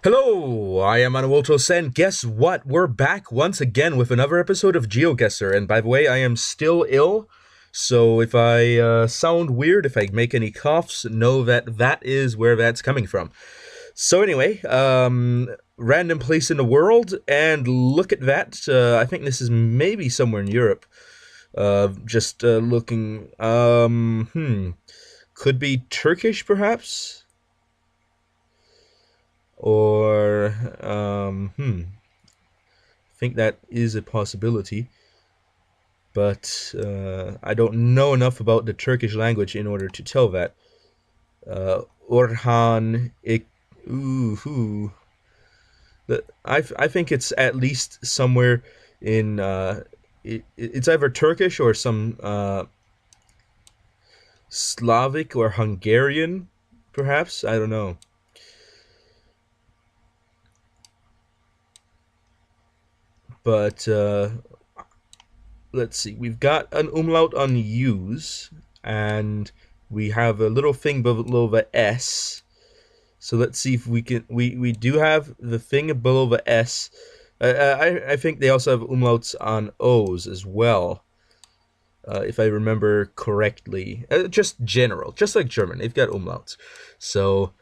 Hello, I am Anuoltos, and guess what? We're back once again with another episode of GeoGuessr. And by the way, I am still ill, so if I sound weird, if I make any coughs, know that that is where that's coming from. So anyway, random place in the world, and look at that. I think this is maybe somewhere in Europe. Just looking. Could be Turkish, perhaps, or I think that is a possibility, but I don't know enough about the Turkish language in order to tell that. Orhan Ik. Ooh. I think it's at least somewhere in. It's either Turkish or some Slavic or Hungarian, perhaps. I don't know. But let's see. We've got an umlaut on U's, and we have a little thing below the S. So let's see if we can. We do have the thing below the S. I think they also have umlauts on O's as well, if I remember correctly. Just general, just like German, they've got umlauts. So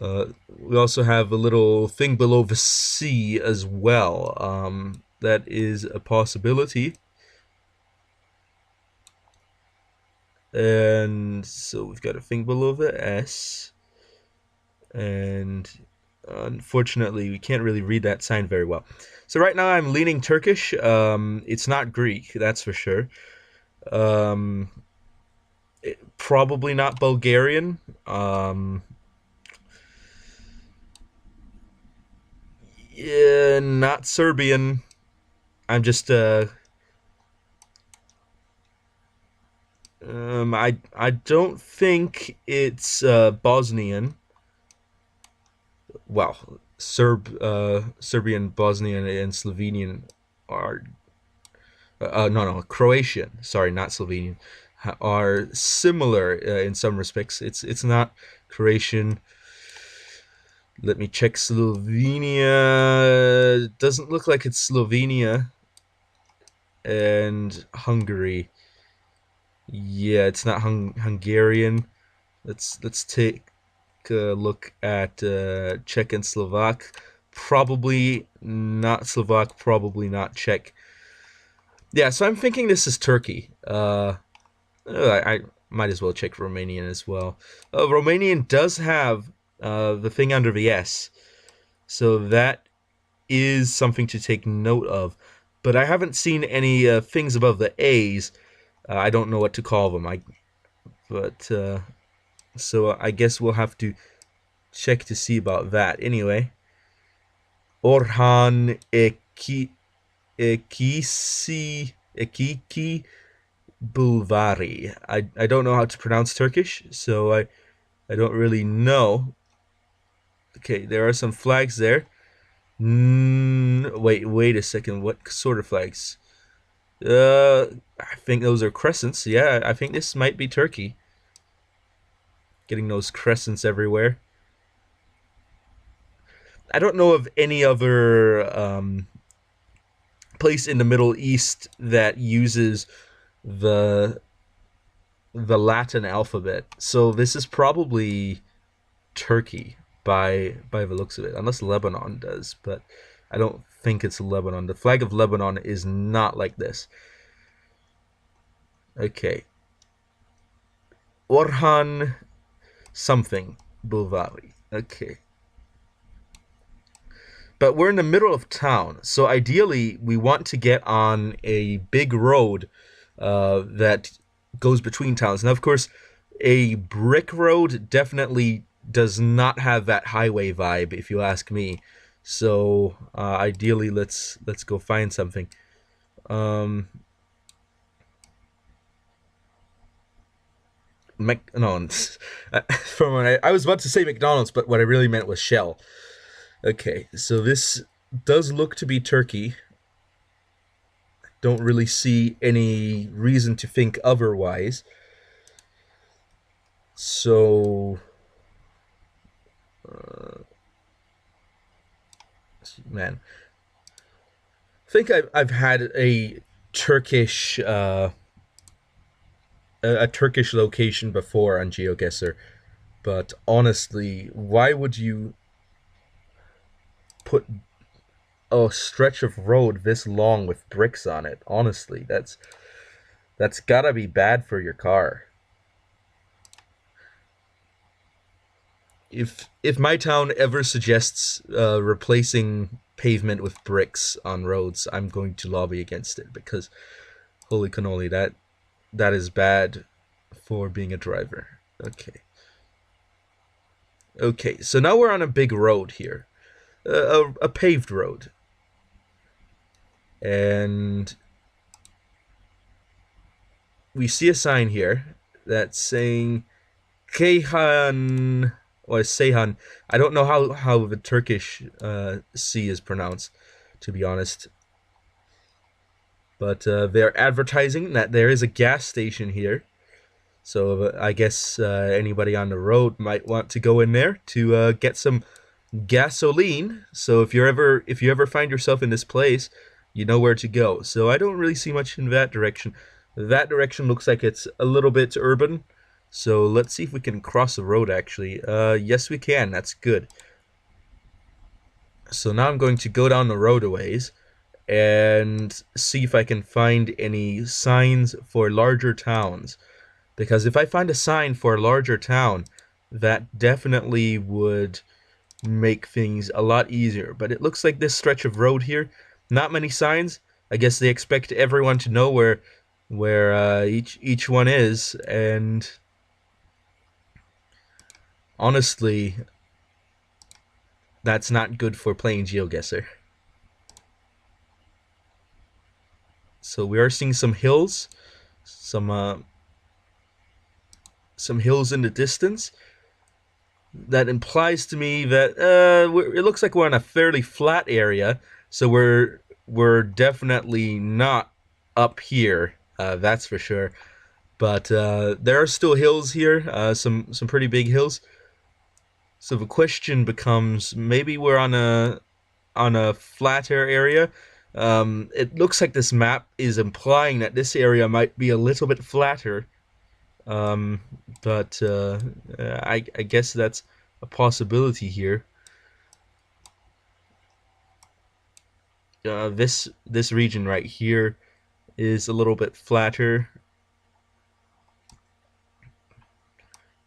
we also have a little thing below the C as well. That is a possibility. And so we've got a thing below the S. And unfortunately, we can't really read that sign very well. So right now I'm leaning Turkish. It's not Greek, that's for sure. Um, Probably not Bulgarian. Yeah, not Serbian. I'm just I don't think it's Bosnian. Well, Serbian, Bosnian, and Slovenian are no, Croatian. Sorry, not Slovenian. Are similar in some respects. It's not Croatian. Let me check Slovenia. Doesn't look like it's Slovenia. And Hungary. Yeah, it's not Hungarian. Let's take a look at Czech and Slovak. Probably not Slovak. Probably not Czech. Yeah, so I'm thinking this is Turkey. I might as well check Romanian as well. Romanian does have the thing under the S, so that is something to take note of. But I haven't seen any things above the A's. I don't know what to call them. But so I guess we'll have to check to see about that. Anyway, Orhan Ekiki Bulvari. I don't know how to pronounce Turkish, so I don't really know. Okay, there are some flags there. Wait a second. What sort of flags? I think those are crescents. Yeah, I think this might be Turkey. Getting those crescents everywhere. I don't know of any other place in the Middle East that uses the the Latin alphabet. So this is probably Turkey by the looks of it, unless Lebanon does, but I don't think it's Lebanon. The flag of Lebanon is not like this. Okay. Orhan something Bulvari. Okay. But we're in the middle of town, so ideally we want to get on a big road that goes between towns. Now, of course, a brick road definitely does not have that highway vibe, if you ask me. So ideally, let's go find something. Um, McDonald's. From when I was about to say McDonald's, but what I really meant was Shell. Okay, so this does look to be Turkey. Don't really see any reason to think otherwise. So Man, I think I've had a Turkish a Turkish location before on GeoGuessr, but honestly, why would you put a stretch of road this long with bricks on it? Honestly, that's gotta be bad for your car. If my town ever suggests replacing pavement with bricks on roads, I'm going to lobby against it because holy cannoli, that is bad for being a driver. Okay. Okay, so now we're on a big road here, a paved road, and we see a sign here that's saying Keyhan or Seyhan. I don't know how the Turkish C is pronounced, to be honest. But they're advertising that there is a gas station here. So I guess anybody on the road might want to go in there to get some gasoline. So if you ever find yourself in this place, you know where to go. So I don't really see much in that direction. That direction looks like it's a little bit urban. So let's see if we can cross the road actually. Yes we can, that's good. So now I'm going to go down the road a ways and see if I can find any signs for larger towns. Because if I find a sign for a larger town, that definitely would make things a lot easier. But it looks like this stretch of road here, not many signs. I guess they expect everyone to know where each one is, and honestly, that's not good for playing GeoGuessr. So we are seeing some hills, some hills in the distance. That implies to me that it looks like we're on a fairly flat area, so we're definitely not up here. That's for sure. But there are still hills here, some pretty big hills. So the question becomes: maybe we're on a flatter area. It looks like this map is implying that this area might be a little bit flatter. Um, but I guess that's a possibility here. This region right here is a little bit flatter,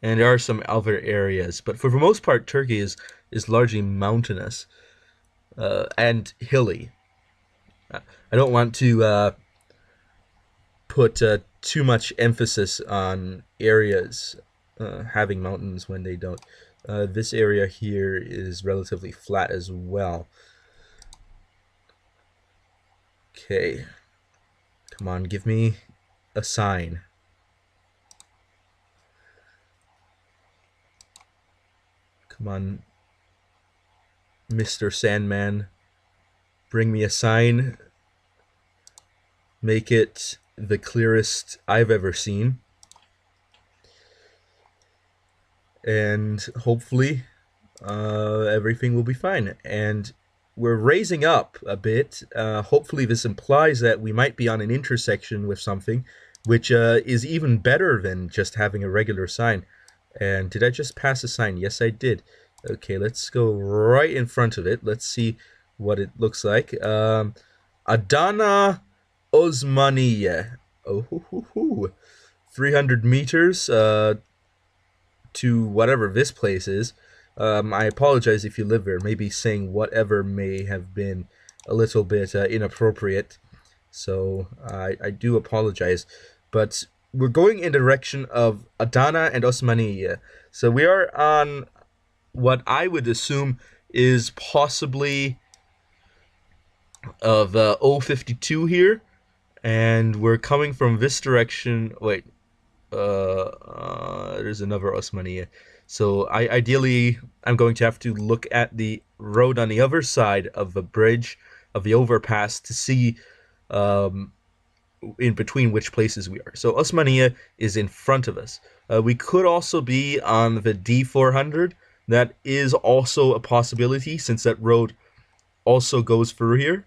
and there are some other areas, but for the most part, Turkey is largely mountainous and hilly. I don't want to put too much emphasis on areas having mountains when they don't. This area here is relatively flat as well. Okay. Come on, give me a sign. Come on, Mr. Sandman. Bring me a sign. Make it the clearest I've ever seen. And hopefully everything will be fine. And we're raising up a bit. Hopefully this implies that we might be on an intersection with something, which is even better than just having a regular sign. And did I just pass a sign? Yes, I did. Okay, let's go right in front of it. Let's see what it looks like. Adana Osmaniye. Oh, hoo, hoo, hoo. 300 meters to whatever this place is. I apologize if you live there. Maybe saying whatever may have been a little bit inappropriate. So I do apologize. But we're going in the direction of Adana and Osmaniye. So we are on what I would assume is possibly of 052 here. And we're coming from this direction. Wait. There's another Osmaniye. So ideally, I'm going to have to look at the road on the other side of the bridge, of the overpass, to see in between which places we are. So Osmaniye is in front of us. We could also be on the D400. That is also a possibility, since that road also goes through here.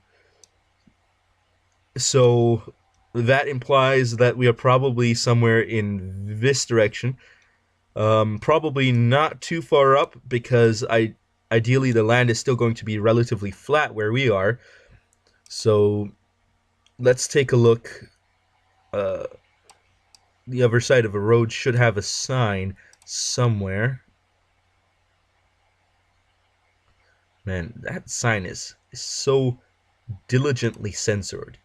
So that implies that we are probably somewhere in this direction. Probably not too far up, because ideally the land is still going to be relatively flat where we are. So let's take a look. The other side of a road should have a sign somewhere. Man, that sign is so diligently censored.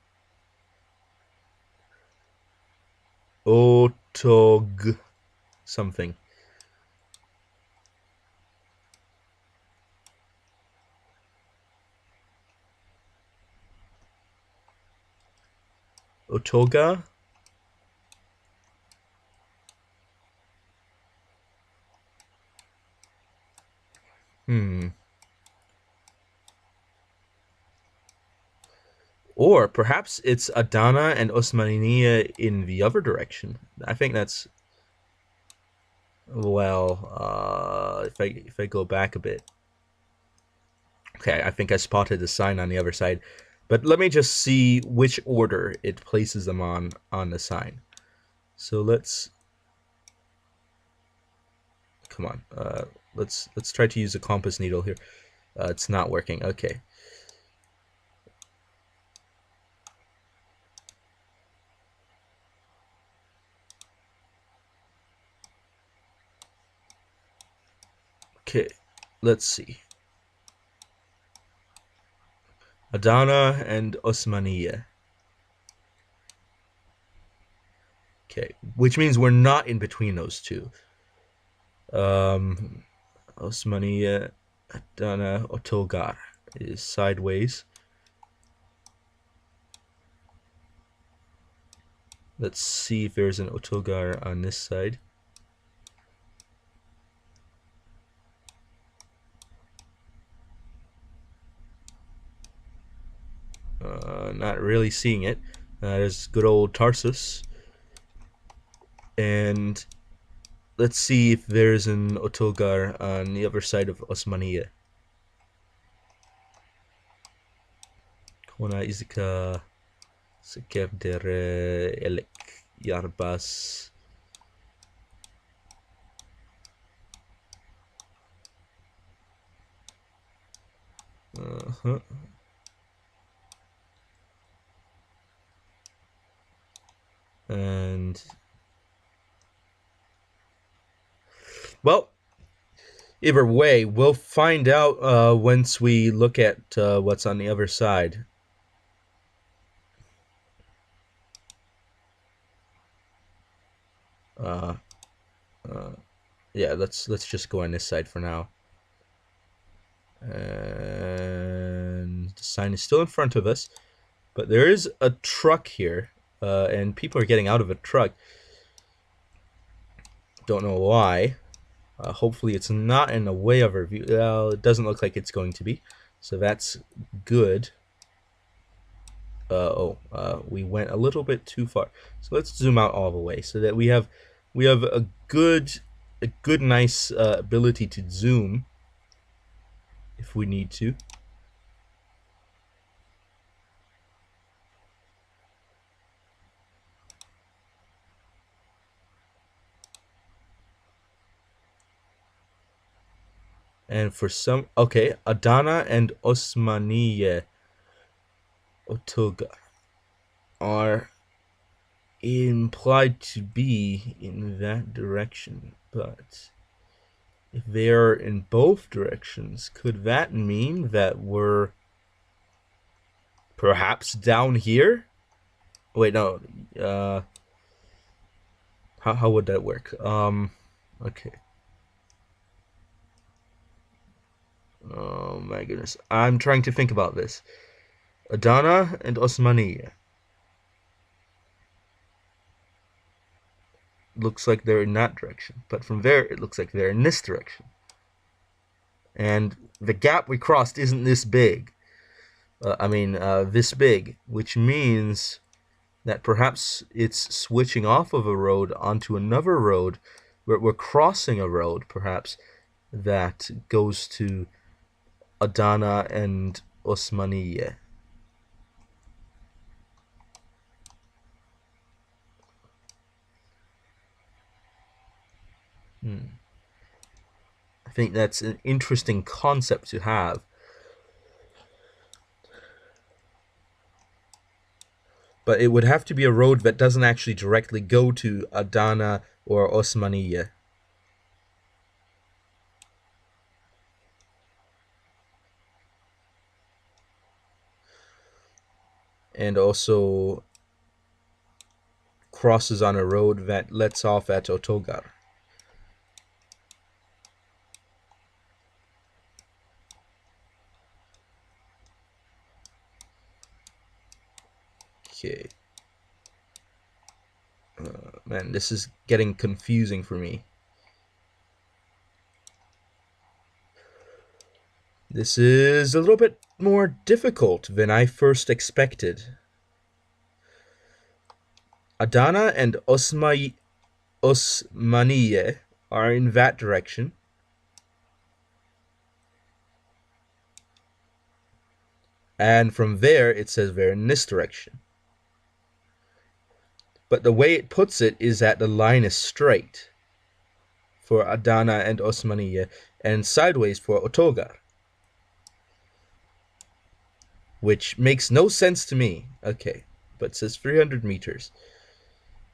Otog something. Otoga? Or perhaps it's Adana and Osmaniye in the other direction. I think that's, well, if I go back a bit. Okay, I think I spotted the sign on the other side. But let me just see which order it places them on the sign. So let's, come on. Let's try to use a compass needle here. It's not working. Okay. Okay, let's see. Adana and Osmaniye. Okay, which means we're not in between those two. Osmaniye, Adana, Otogar is sideways. Let's see if there's an Otogar on this side. Not really seeing it. There's good old Tarsus. And let's see if there's an Otogar on the other side of Osmaniye. Kona Izika Sekevdere Elek Yarbas. Uh-huh. And well, either way, we'll find out once we look at what's on the other side. Yeah, let's just go on this side for now. And the sign is still in front of us, but there is a truck here, and people are getting out of a truck. Don't know why. Hopefully it's not in the way of our view. Well, it doesn't look like it's going to be, so that's good. We went a little bit too far. So let's zoom out all the way so that we have a good nice ability to zoom if we need to. And for some, okay, Adana and Osmaniye Otoga are implied to be in that direction, but if they are in both directions, could that mean that we're perhaps down here? Wait, no. How would that work? Okay. Oh my goodness. I'm trying to think about this. Adana and Osmaniye. Looks like they're in that direction, but from there it looks like they're in this direction. And the gap we crossed isn't this big. This big, which means that perhaps it's switching off of a road onto another road. We're crossing a road, perhaps, that goes to Adana and Osmaniye. I think that's an interesting concept to have. But it would have to be a road that doesn't actually directly go to Adana or Osmaniye. And also crosses on a road that lets off at Otogar. Okay. Man, this is getting confusing for me. This is a little bit more difficult than I first expected. Adana and Osmaniye are in that direction. And from there, it says they're in this direction. But the way it puts it is that the line is straight for Adana and Osmaniye and sideways for Otogar, which makes no sense to me. Okay, but it says 300 meters.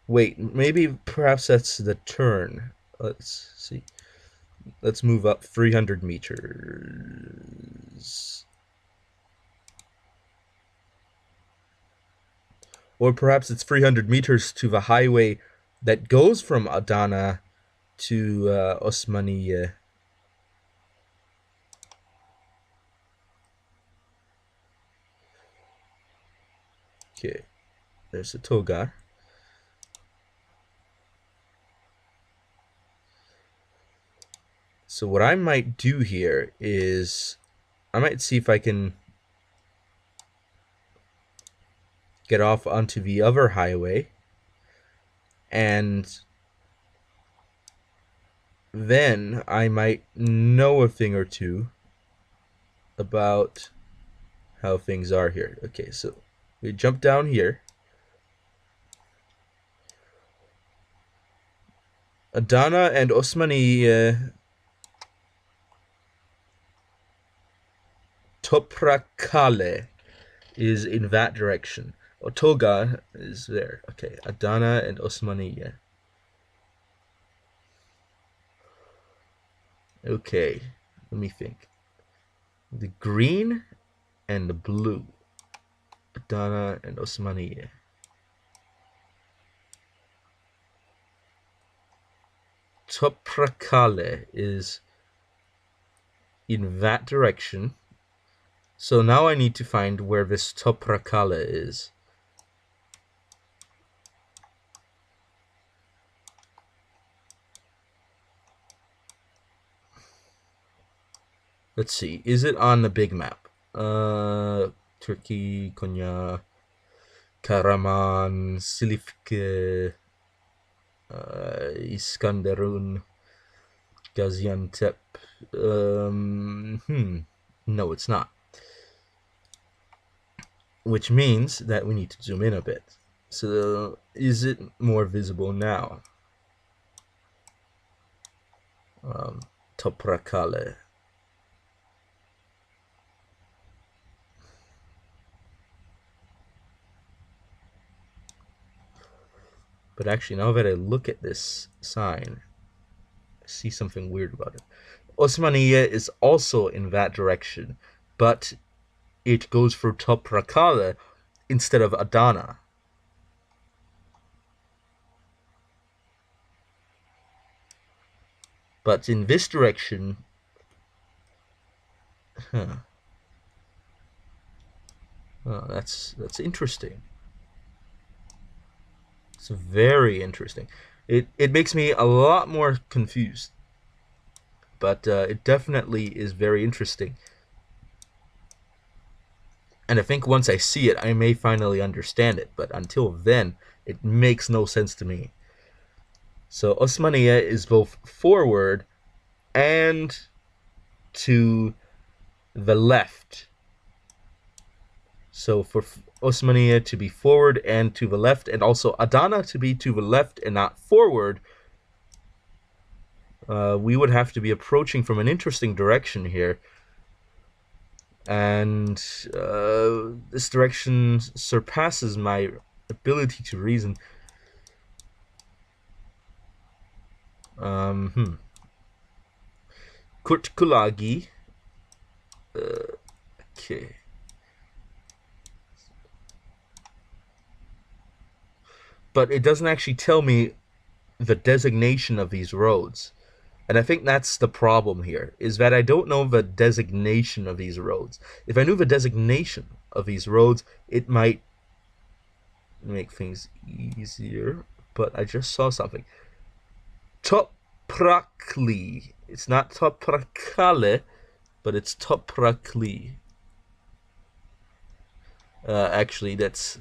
Wait, maybe perhaps that's the turn. Let's see. Let's move up 300 meters. Or perhaps it's 300 meters to the highway that goes from Adana to Osmaniye. Okay, there's the Togar. So what I might do here is I might see if I can get off onto the other highway, and then I might know a thing or two about how things are here. Okay, so we jump down here. Adana and Osmani Toprakale is in that direction. Otoga is there. Okay, Adana and Osmaniye. Okay, let me think. The green and the blue. Adana and Osmaniye. Toprakale is in that direction. So now I need to find where this Toprakale is. Let's see. Is it on the big map? Turkey, Konya, Karaman, Silifke, Iskanderun, Gaziantep. No, it's not. Which means that we need to zoom in a bit. So, is it more visible now? Toprakale. But actually, now that I look at this sign, I see something weird about it. Osmaniye is also in that direction, but it goes for Toprakale instead of Adana. But in this direction, oh, that's interesting. It's very interesting. It makes me a lot more confused, but it definitely is very interesting. And I think once I see it, I may finally understand it. But until then, it makes no sense to me. So Osmaniye is both forward and to the left So for Osmania to be forward and to the left, and also Adana to be to the left and not forward, we would have to be approaching from an interesting direction here. And this direction surpasses my ability to reason. Kurtkulagi. Okay. But it doesn't actually tell me the designation of these roads. And I think that's the problem here, is that I don't know the designation of these roads. If I knew the designation of these roads, it might make things easier. But I just saw something. Toprakli. It's not Toprakale, but it's Toprakli. Actually, that's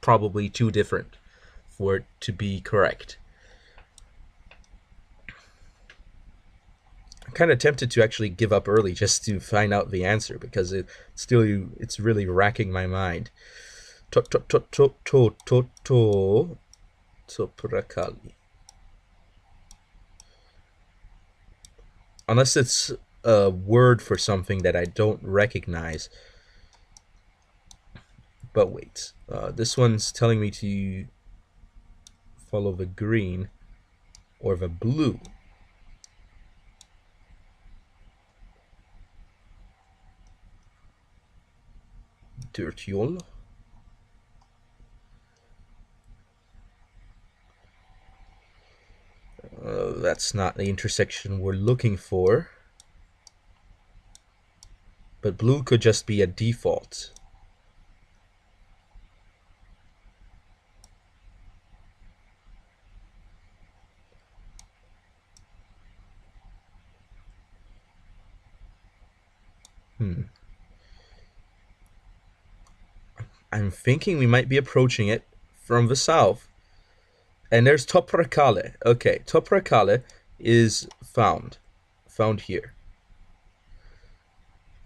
probably too different for it to be correct. I'm kind of tempted to actually give up early just to find out the answer, because it's really racking my mind. Toprakali. Unless it's a word for something that I don't recognize. But wait, this one's telling me to follow the green or the blue. Dirtiol. That's not the intersection we're looking for. But blue could just be a default. I'm thinking we might be approaching it from the south. And there's Toprakale. Okay, Toprakale is found here.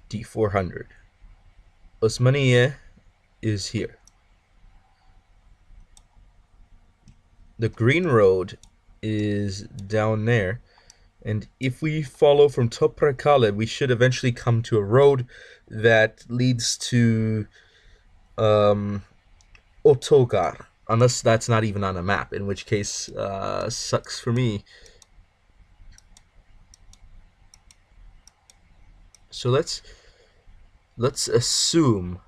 D400. Osmaniye is here. The green road is down there. And if we follow from Toprakale, we should eventually come to a road that leads to Otogar. Unless that's not even on a map, in which case sucks for me. So let's assume,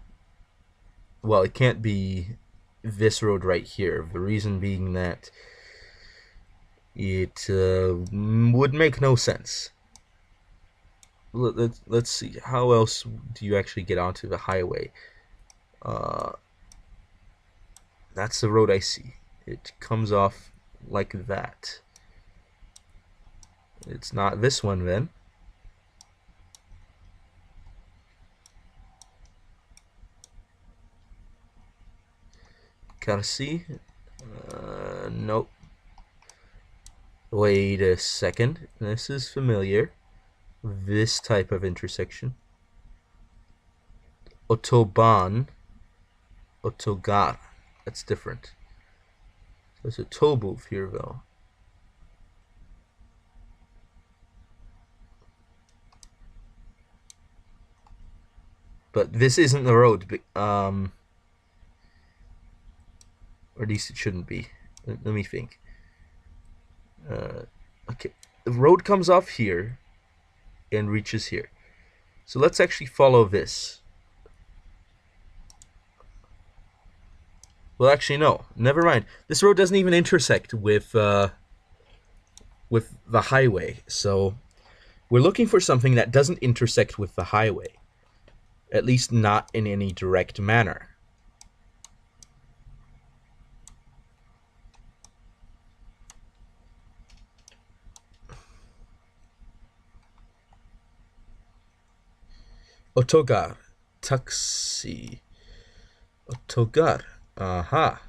well, it can't be this road right here. The reason being that it would make no sense. Let's see, how else do you actually get onto the highway? That's the road I see. It comes off like that. It's not this one then. Karsi? Nope. Wait a second. This is familiar. This type of intersection. Otoban. Otogar. That's different. There's a toll booth here, though. But this isn't the road. Or at least it shouldn't be. Let me think. Okay, the road comes off here and reaches here. So let's actually follow this. Well, actually, no. Never mind. This road doesn't even intersect with the highway. So we're looking for something that doesn't intersect with the highway. At least not in any direct manner. Otogar. Taxi. Otogar. Aha.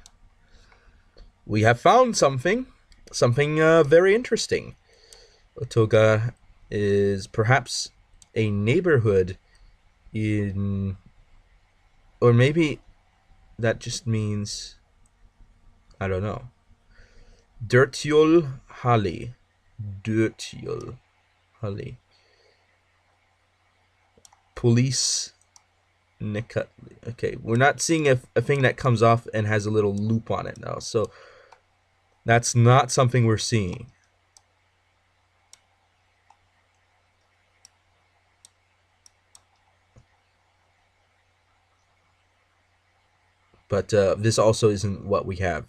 We have found something. Something very interesting. Otogar is perhaps a neighborhood in Or maybe that just means, I don't know. Dirtyul Hali. Dirtyul Hali. Police Nikat. Okay, we're not seeing a thing that comes off and has a little loop on it now. So that's not something we're seeing. But this also isn't what we have.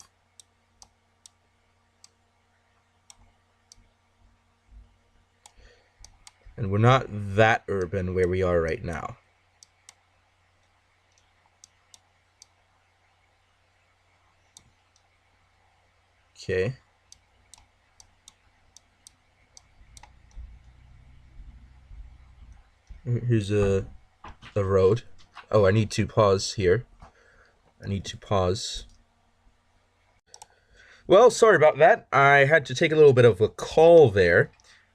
And we're not that urban where we are right now. Okay. Here's a road. Oh, I need to pause here. I need to pause. Well, sorry about that. I had to take a little bit of a call there,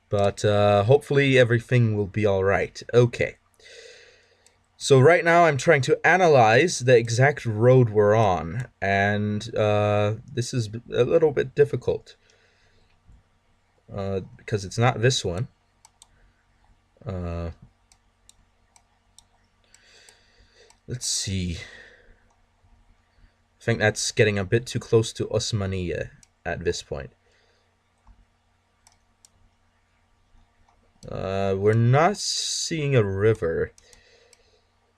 but hopefully everything will be all right. Okay. So right now I'm trying to analyze the exact road we're on, and this is a little bit difficult because it's not this one. Let's see. I think that's getting a bit too close to Osmaniye at this point. We're not seeing a river,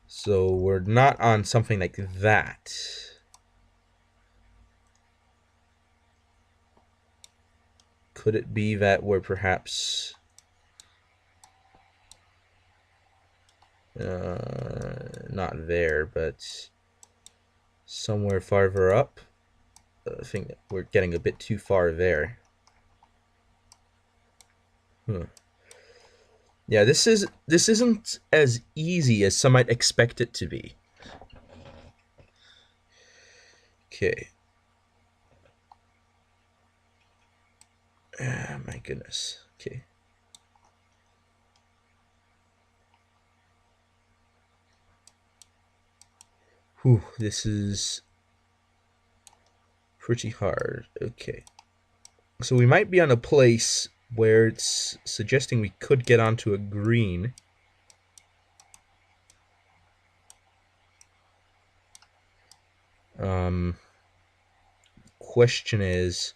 so we're not on something like that. Could it be that we're perhaps not there, but somewhere farther up? I think we're getting a bit too far there. Yeah, this isn't as easy as some might expect it to be. Okay. Ah, my goodness. Okay. Whew, this is pretty hard. Okay. So we might be on a place where it's suggesting we could get onto a green. Question is,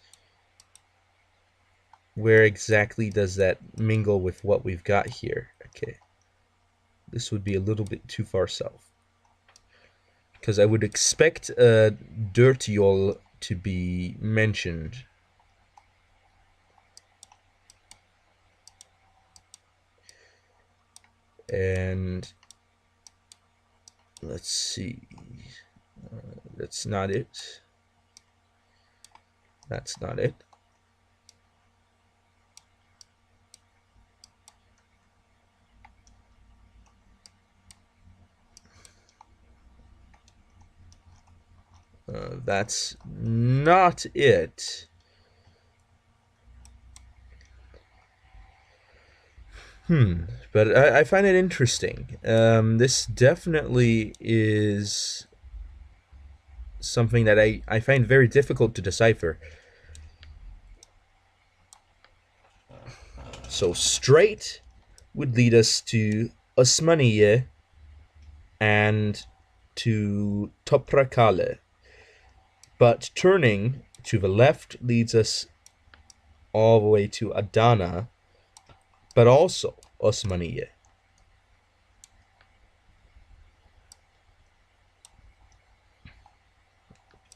where exactly does that mingle with what we've got here? Okay. This would be a little bit too far south. Because I would expect Dirtyol to be mentioned. And let's see. That's not it. That's not it. That's not it. But I find it interesting. This definitely is something that I find very difficult to decipher. So straight would lead us to Osmaniye and to Toprakale. But turning to the left leads us all the way to Adana, but also Osmaniye.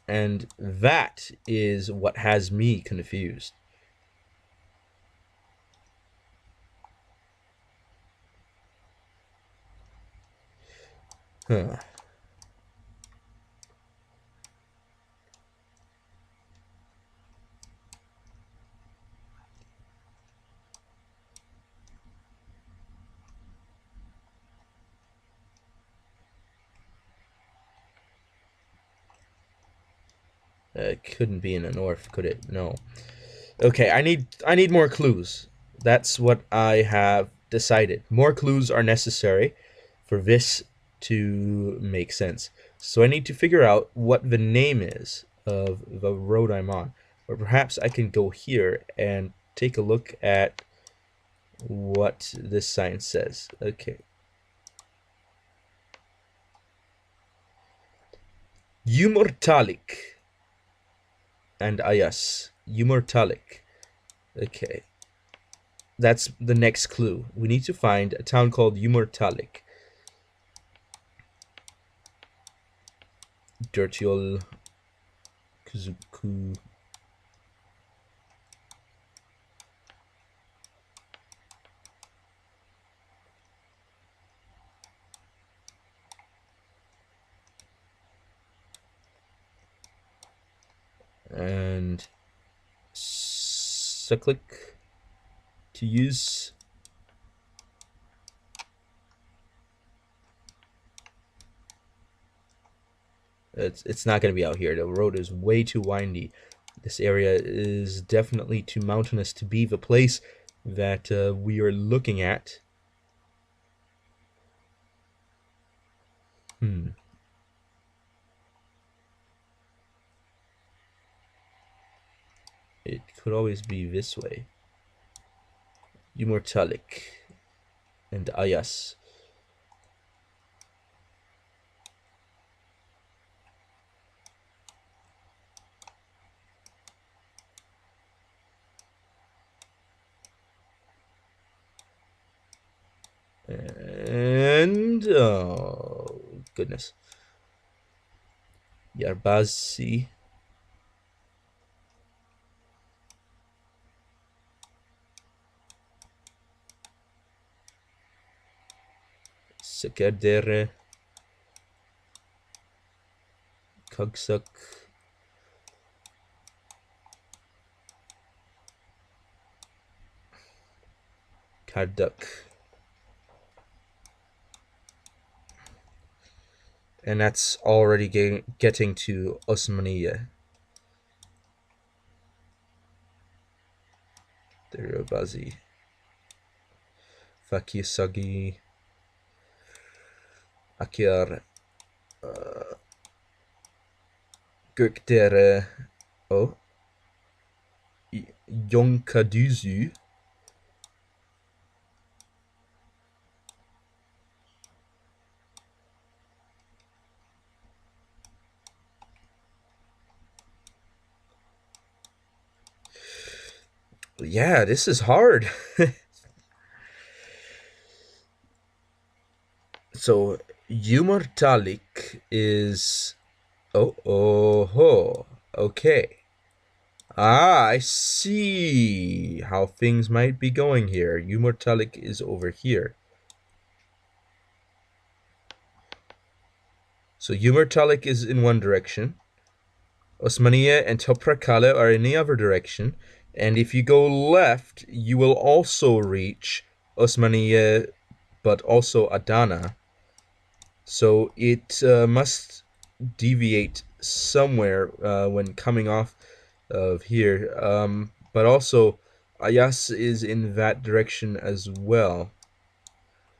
And that is what has me confused. Huh. It couldn't be in the north, could it? No. Okay, I need more clues. That's what I have decided. More clues are necessary for this to make sense. So I need to figure out what the name is of the road I'm on. Or perhaps I can go here and take a look at what this sign says. Okay. Yumurtalik and Ayas. Yumurtalik. Okay. That's the next clue. We need to find a town called Yumurtalik. Dirtyol Kuzuku. And click to use. It's not going to be out here. The road is way too windy. This area is definitely too mountainous to be the place that we are looking at. It could always be this way. Yumurtalik and Ayas. And oh goodness, Yarbazi. Sekerdere. Kagsak. Kardak. And that's already getting to Osmaniye. Derabazi. Fakisagi. Akir. Gökdere. Oh. Yonkaduzu. Yeah, this is hard. So Yumurtalik is okay. I see how things might be going here. Yumurtalik is over here. So Yumurtalik is in one direction. Osmaniye and Toprakale are in the other direction. And if you go left, you will also reach Osmaniye, but also Adana. So it must deviate somewhere when coming off of here. But also, Ayas is in that direction as well.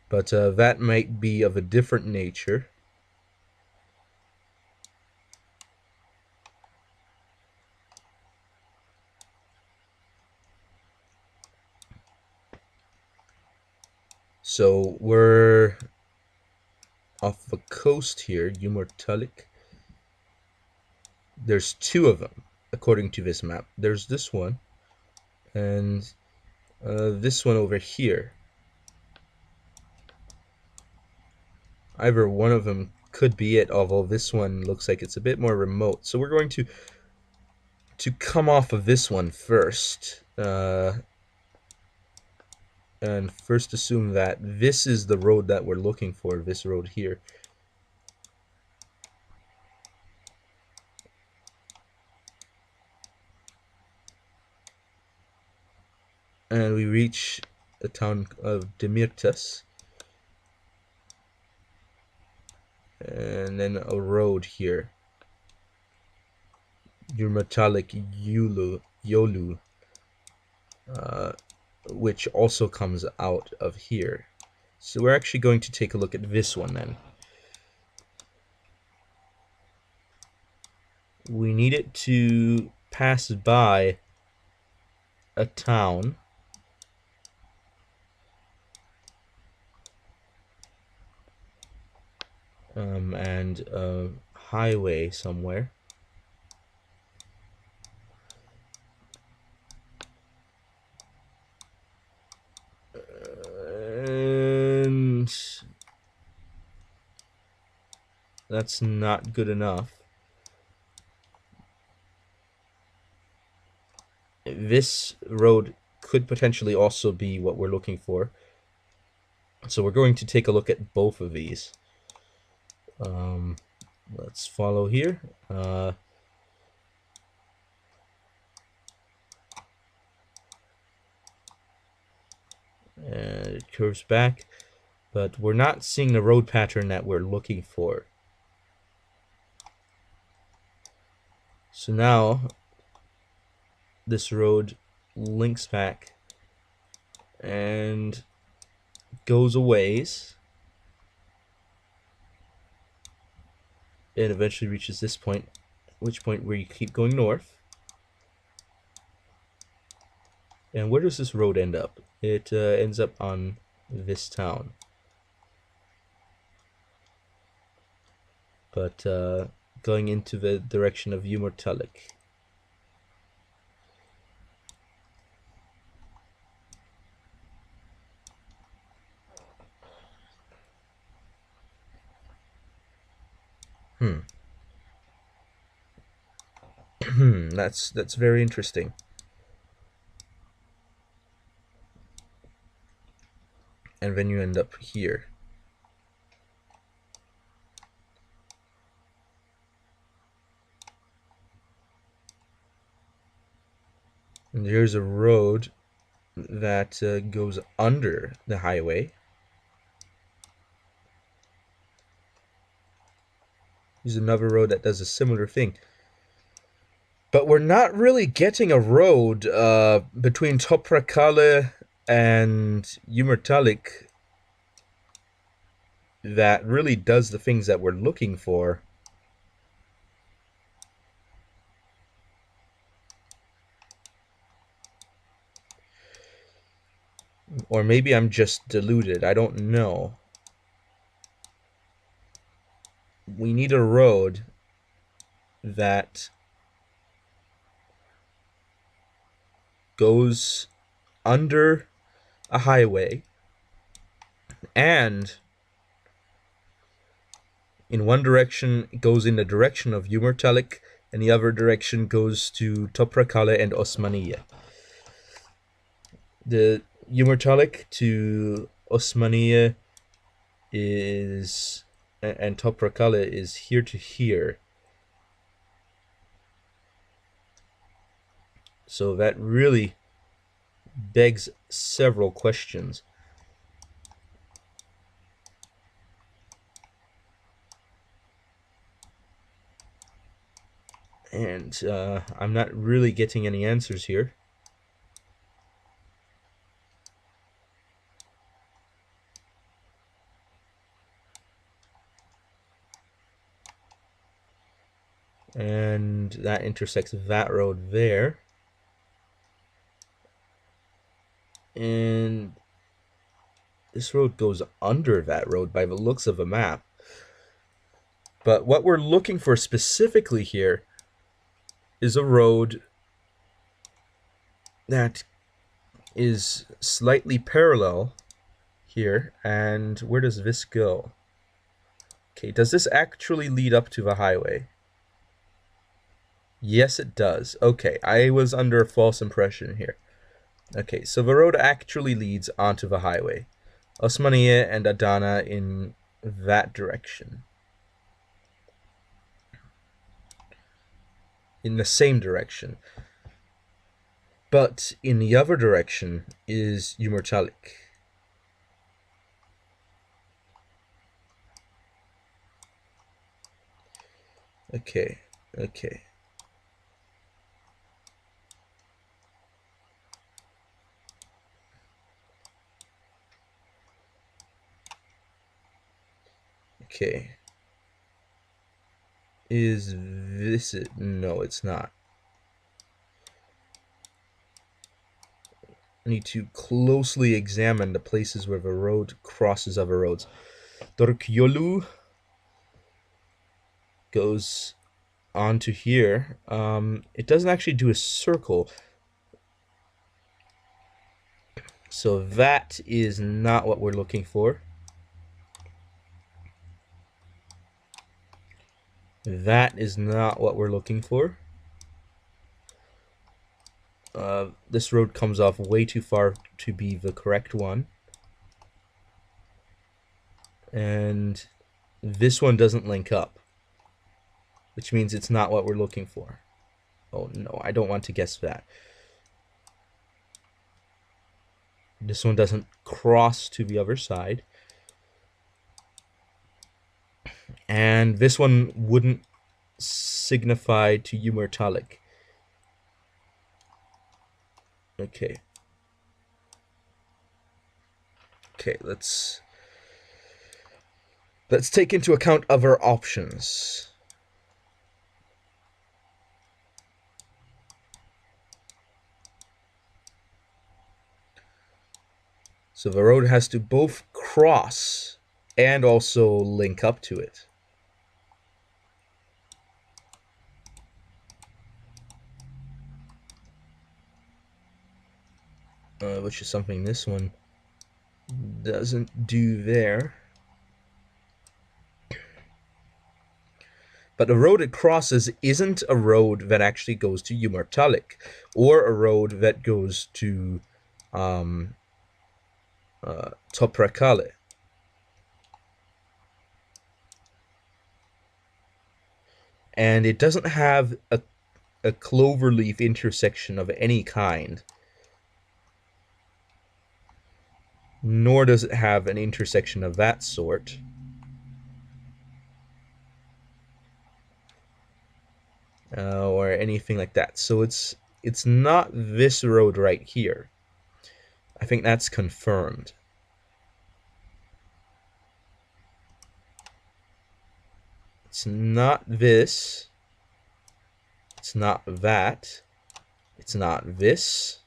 But that might be of a different nature. So we're off the coast here, Yumurtalik. There's two of them, according to this map. There's this one, and this one over here. Either one of them could be it, although this one looks like it's a bit more remote. So we're going to come off of this one first. And first assume that this is the road that we're looking for, this road here. And we reach the town of Demirtas. And then a road here. Yumurtalik Yolu. Which also comes out of here. So we're actually going to take a look at this one then. we need it to pass by a town. And a highway somewhere. And that's not good enough. This road could potentially also be what we're looking for. So we're going to take a look at both of these. Let's follow here. And it curves back, but we're not seeing the road pattern that we're looking for. So now this road links back and goes a ways and eventually reaches this point, which point where you keep going north. And where does this road end up? It ends up on this town. But going into the direction of Umurtalik. That's very interesting. And then you end up here. And here's a road that goes under the highway. Here's another road that does a similar thing. But we're not really getting a road between Toprakale and Umurtalik that really does the things that we're looking for. Or maybe I'm just deluded. I don't know. We need a road that goes under a highway and in one direction goes in the direction of Umurtalik and the other direction goes to Toprakale and Osmaniye. The Umurtalik to Osmaniye is and Toprakale is here to here. So that really begs several questions. And I'm not really getting any answers here. And that intersects that road there. And this road goes under that road by the looks of a map. But what we're looking for specifically here is a road that is slightly parallel here. And where does this go? Okay, does this actually lead up to the highway? Yes, it does. Okay, I was under a false impression here. Okay, so the road actually leads onto the highway. Osmaniye and Adana in that direction. In the same direction. But in the other direction is Umurtalik. Okay, okay. Okay. is this it? No, it's not. I need to closely examine the places where the road crosses other roads. Torkyolu goes onto here. It doesn't actually do a circle. So that is not what we're looking for. That is not what we're looking for. This road comes off way too far to be the correct one. And this one doesn't link up, which means it's not what we're looking for. Oh no, I don't want to guess that. This one doesn't cross to the other side. And this one wouldn't signify to Umertalik. Okay. Okay, let's take into account other options. So the road has to both cross and also link up to it. Which is something this one doesn't do there. But the road it crosses isn't a road that actually goes to Umertalik, or a road that goes to Toprakale. And it doesn't have a cloverleaf intersection of any kind. Nor does it have an intersection of that sort. Or anything like that. So it's not this road right here. I think that's confirmed. It's not this. It's not that. It's not this.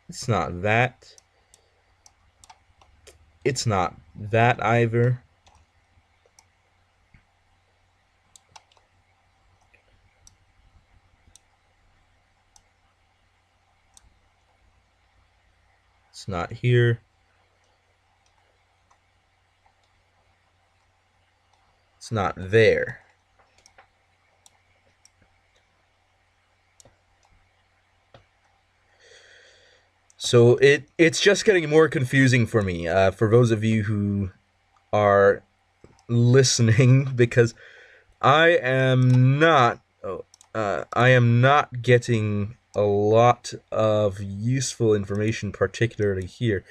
It's not that. It's not that either. It's not here. It's not there. So it's just getting more confusing for me, for those of you who are listening, because I am not getting a lot of useful information, particularly here.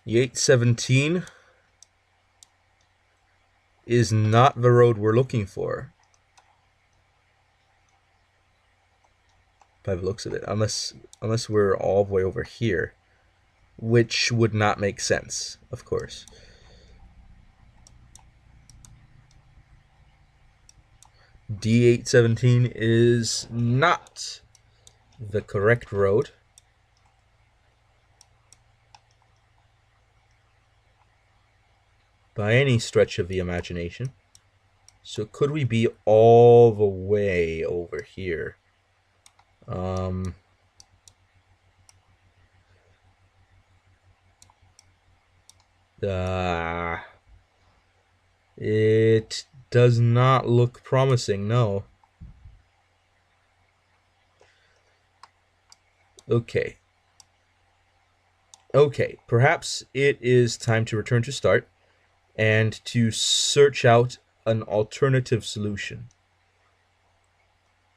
The 817 is not the road we're looking for, by the looks of it, unless we're all the way over here, which would not make sense, of course. D817 is not the correct road. By any stretch of the imagination. So could we be all the way over here? It does not look promising, no. Okay. Okay, perhaps it is time to return to start and to search out an alternative solution.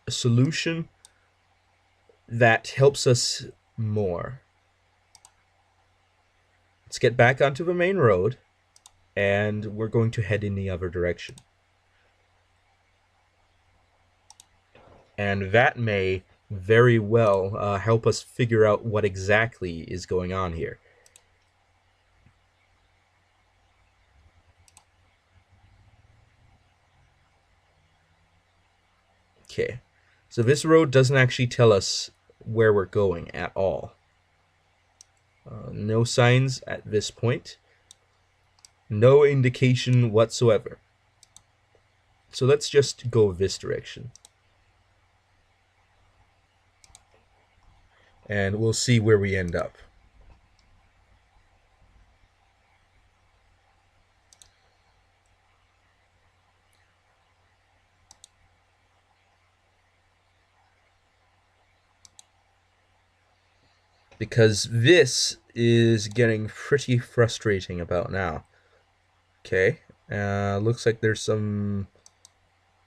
A solution that helps us more. Let's get back onto the main road, and we're going to head in the other direction. and that may very well help us figure out what exactly is going on here. Okay, so this road doesn't actually tell us where we're going at all. No signs at this point. No indication whatsoever. So let's just go this direction. And we'll see where we end up. Because this is getting pretty frustrating about now. Okay, looks like there's some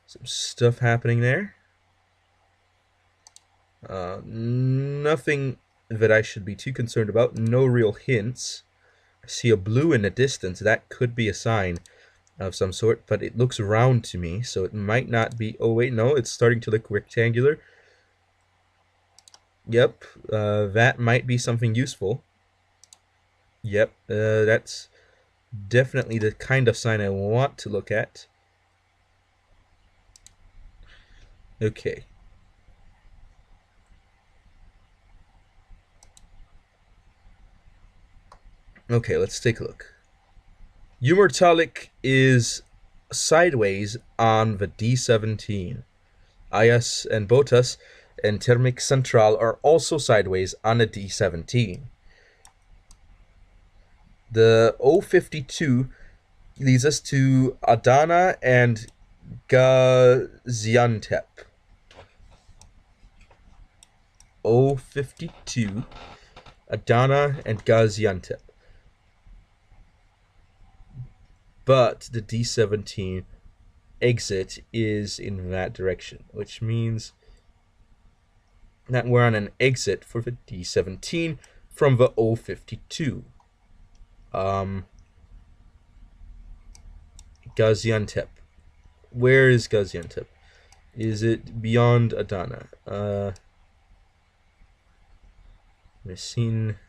stuff happening there. Nothing that I should be too concerned about. No real hints. I see a blue in the distance. That could be a sign of some sort, but it looks round to me, so it might not be. Oh wait, no, it's starting to look rectangular. Yep, that might be something useful. Yep, that's definitely the kind of sign I want to look at. Okay. Okay, let's take a look. Umurtalik is sideways on the D17. Ayas and Botas and Termik Central are also sideways on the D17. The 052 leads us to Adana and Gaziantep. 052, Adana and Gaziantep. But the D17 exit is in that direction, which means that we're on an exit for the D17 from the 052. Gaziantep. Where is Gaziantep? Is it beyond Adana? Messin,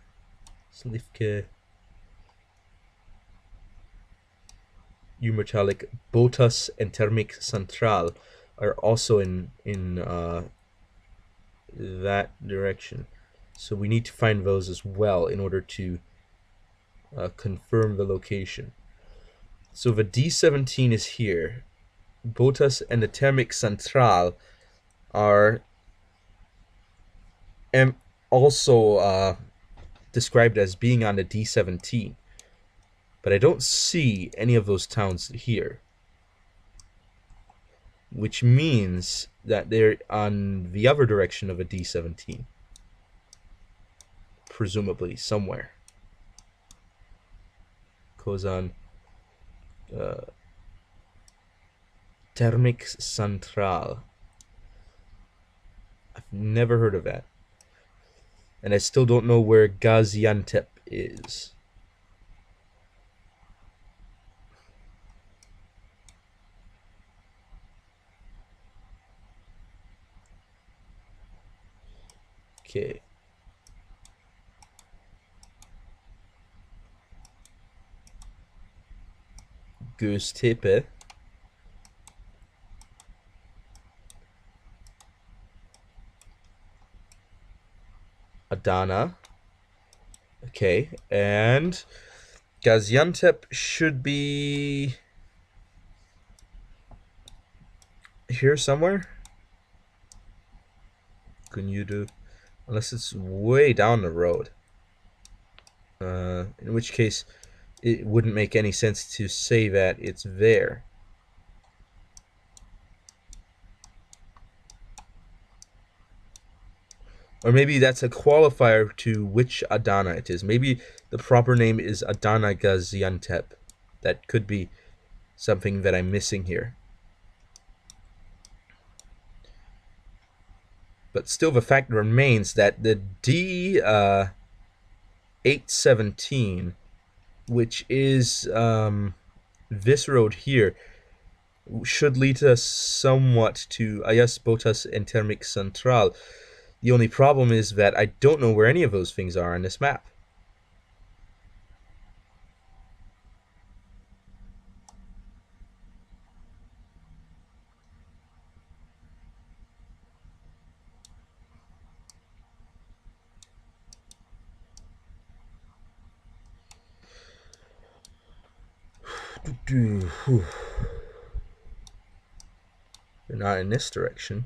Slivke, Umurtalik, Botas, and Termik Central are also in that direction. So we need to find those as well in order to confirm the location. So the D17 is here. Botas and the Termik Central are also described as being on the D17. But I don't see any of those towns here. Which means that they're on the other direction of a D17. Presumably, somewhere. Goes on. Termik Central. I've never heard of that. And I still don't know where Gaziantep is. Okay. Göztepe. Adana. Okay, and Gaziantep should be here somewhere. Can you do? Unless it's way down the road. In which case, it wouldn't make any sense to say that it's there. Or maybe that's a qualifier to which Adana it is. Maybe the proper name is Adana Gaziantep. That could be something that I'm missing here. But still, the fact remains that the D817, which is this road here, should lead us somewhat to Ayas Botas and Termic Central. The only problem is that I don't know where any of those things are on this map. They're not in this direction.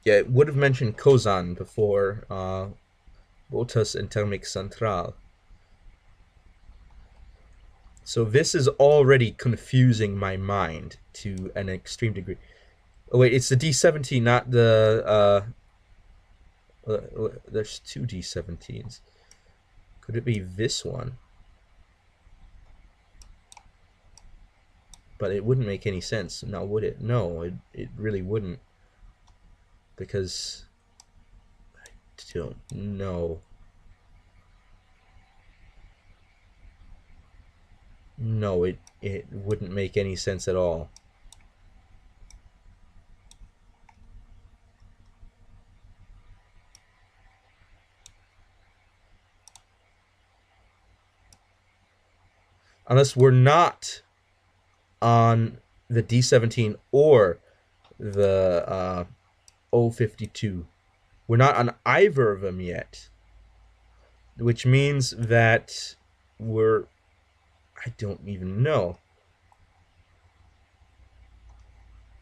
Yeah, it would have mentioned Kozan before Botas and Termic Central. So this is already confusing my mind to an extreme degree. Oh wait, it's the D17, not the there's two D17s. Could it be this one? But it wouldn't make any sense, now would it? No, it really wouldn't. Because I don't know. No, it wouldn't make any sense at all. Unless we're not on the D17 or the 052. We're not on either of them yet. Which means that we're... I don't even know.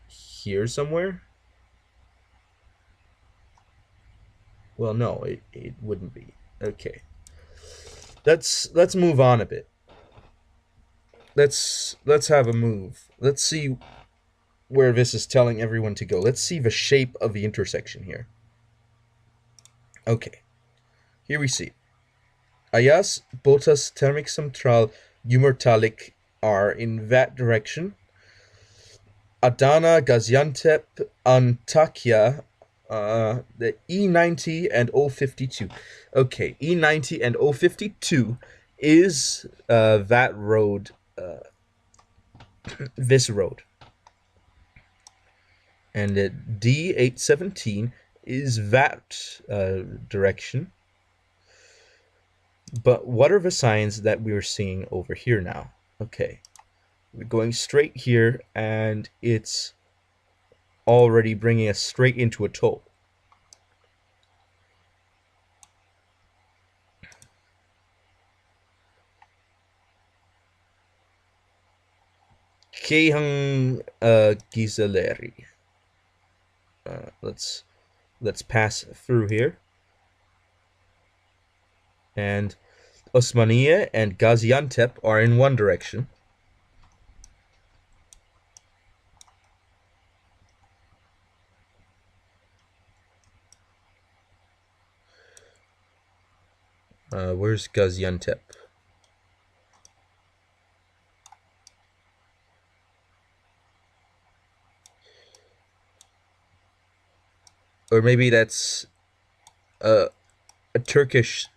Here somewhere? Well, no, it wouldn't be. Okay. Let's move on a bit. Let's have a move. Let's see where this is telling everyone to go. Let's see the shape of the intersection here. Okay. Here we see. Ayas, Botas, Termic Central, Umurtalik are in that direction. Adana, Gaziantep, Antakya, the E90 and 052. Okay, E90 and 052 is that road, this road. And the D817 is that direction. But what are the signs that we're seeing over here now? Okay, we're going straight here, and it's already bringing us straight into a toll. Kehang Gizaleri. Let's pass through here. And Osmaniye and Gaziantep are in one direction. Where's Gaziantep? Or maybe that's a Turkish.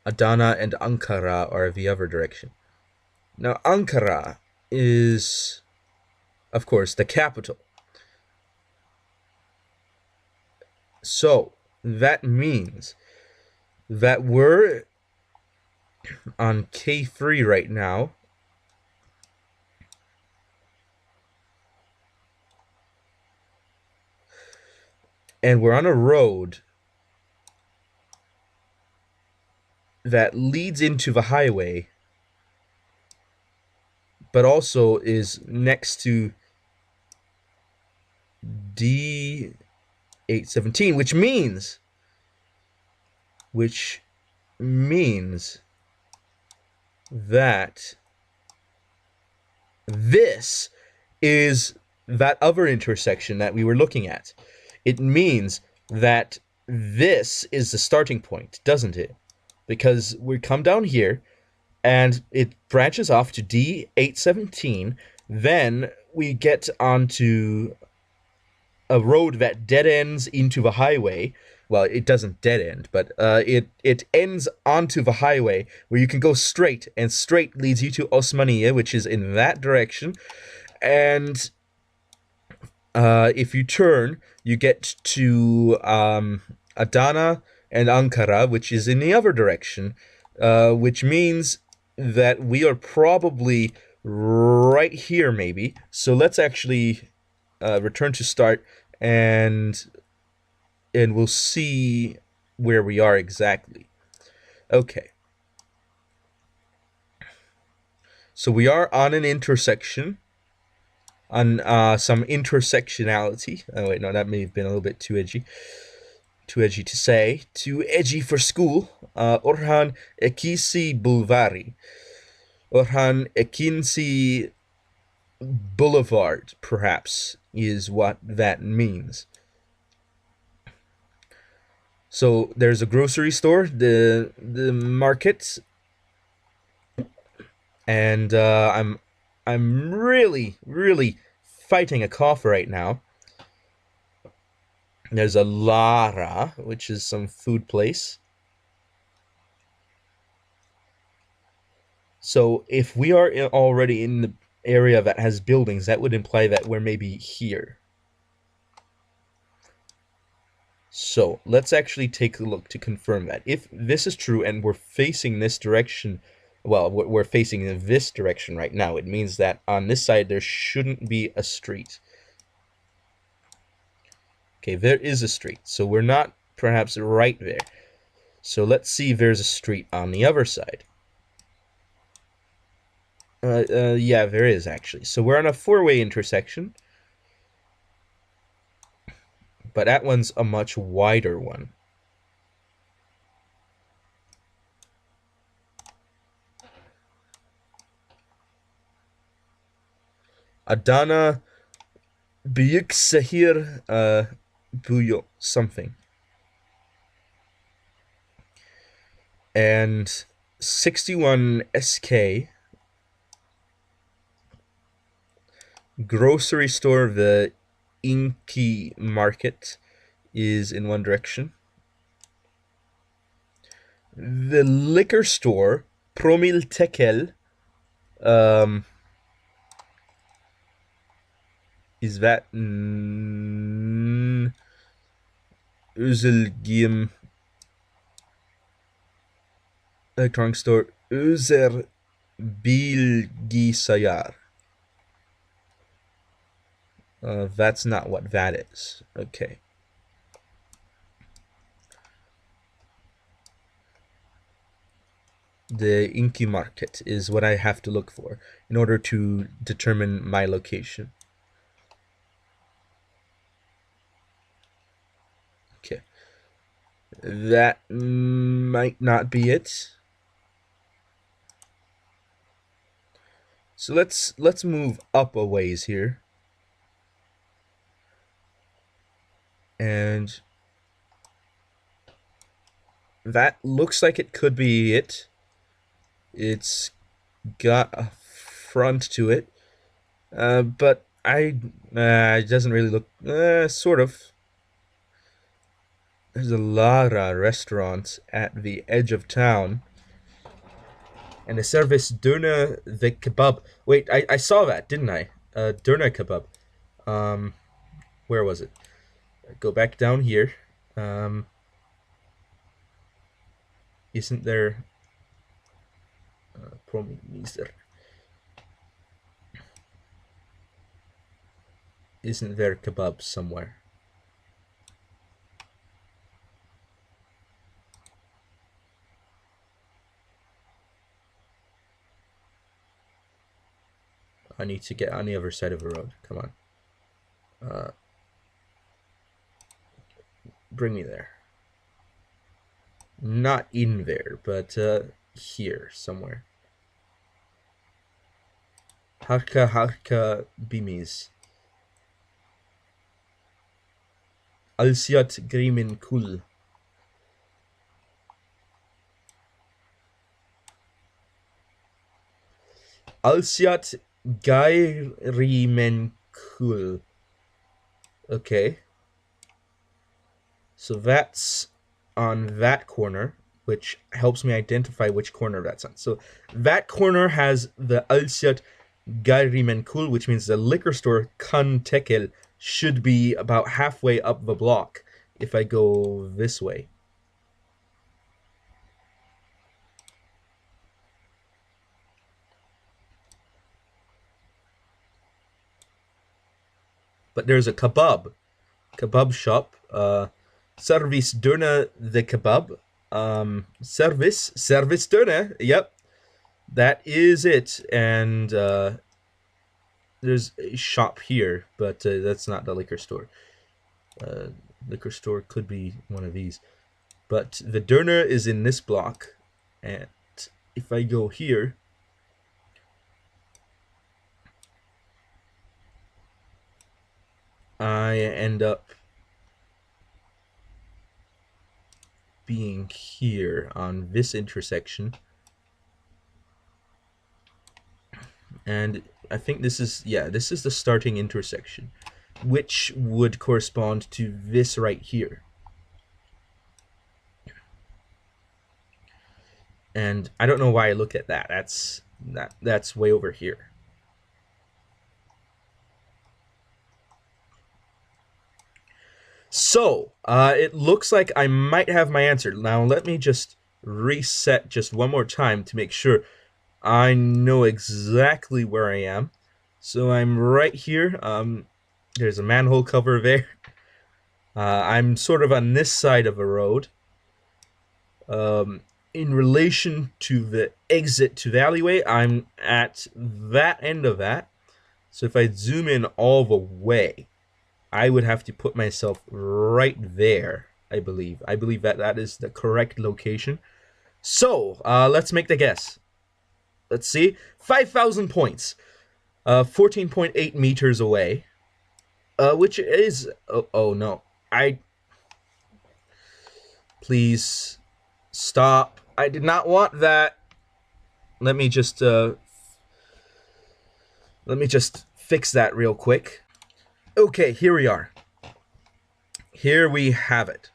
Adana and Ankara are the other direction. Now, Ankara is, of course, the capital. So, that means that we're on K3 right now. And we're on a road that leads into the highway, but also is next to D817, which means that this is that other intersection that we were looking at. It means that this is the starting point, doesn't it? Because we come down here, and it branches off to D817. Then we get onto a road that dead ends into the highway. Well, it doesn't dead end, but it ends onto the highway where you can go straight, and straight leads you to Osmaniye, which is in that direction. And if you turn, you get to Adana and Ankara, which is in the other direction, which means that we are probably right here, maybe. So let's actually return to start, and we'll see where we are exactly. Okay. So we are on an intersection, on some intersectionality. Oh wait, no, that may have been a little bit too edgy. Too edgy to say. Too edgy for school. Orhan Ekisi Bulvari. Orhan Ekinci Boulevard, perhaps, is what that means. So there's a grocery store, the market, and I'm really fighting a cough right now. There's a Lara, which is some food place. So if we are already in the area that has buildings, that would imply that we're maybe here. So let's actually take a look to confirm that. If this is true and we're facing this direction, well, we're facing in this direction right now, it means that on this side there shouldn't be a street. Okay, there is a street, so we're not perhaps right there. So let's see if there's a street on the other side. Yeah, there is actually. So we're on a four-way intersection, but that one's a much wider one. Adana Büyüksehir Buyo something. And 61 SK grocery store, the Inky Market, is in one direction. The liquor store, Promil Tekel, is that Özelgiyim electronic store, Özer Bilgisayar. That's not what that is. Okay. The Inky Market is what I have to look for in order to determine my location. Okay. That might not be it. So let's move up a ways here. And that looks like it could be it. It's got a front to it. But it doesn't really look, sort of. There's a Lara restaurant at the edge of town. And they service Döner the kebab. Wait, I saw that, didn't I? Döner kebab. Where was it? Go back down here. Isn't there... Isn't there kebab somewhere? I need to get on the other side of the road. Come on. Bring me there. Not in there, but here somewhere. Harka bimiz. Alsiat grimin kul. Alsiat Gairimenkul. Okay. So that's on that corner, which helps me identify which corner that's on. So that corner has the Alsiat Gairimenkul, which means the liquor store Kan Tekel should be about halfway up the block if I go this way. But there's a kebab shop. Service Döner the kebab. Service Döner. Yep, that is it. And there's a shop here, but that's not the liquor store. Liquor store could be one of these. But the Döner is in this block. And if I go here, I end up being here on this intersection. And I think this is, yeah, this is the starting intersection, which would correspond to this right here. And I don't know why I looked at that. That's way over here. So, it looks like I might have my answer. Now, let me just reset just one more time to make sure I know exactly where I am. So, I'm right here. There's a manhole cover there. I'm sort of on this side of a road. In relation to the exit to the alleyway, I'm at that end of that. So, if I zoom in all the way, I would have to put myself right there, I believe. I believe that that is the correct location. So, let's make the guess. Let's see. 5,000 points. 14.8 meters away. Which is... Oh, no. Please stop. I did not want that. Let me just fix that real quick. Okay, here we are. Here we have it.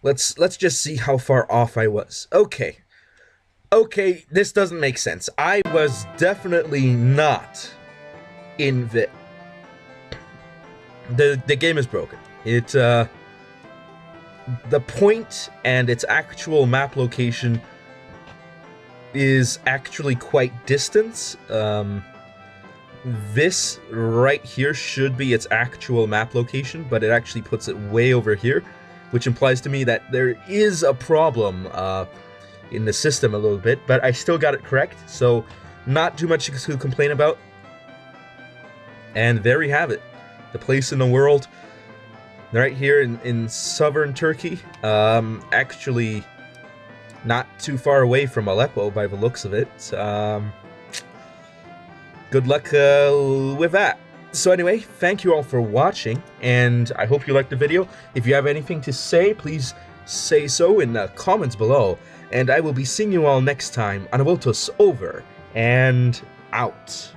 Let's just see how far off I was. Okay, this doesn't make sense. I was definitely not in the game is broken. The point and its actual map location is actually quite distant. This right here should be its actual map location, but it actually puts it way over here, which implies to me that there is a problem in the system a little bit, but I still got it correct, so not too much to complain about. And there we have it. The place in the world, right here in southern Turkey, actually not too far away from Aleppo by the looks of it. Good luck with that. So anyway, thank you all for watching, and I hope you liked the video. If you have anything to say, please say so in the comments below, and I will be seeing you all next time on Avoltos over and out.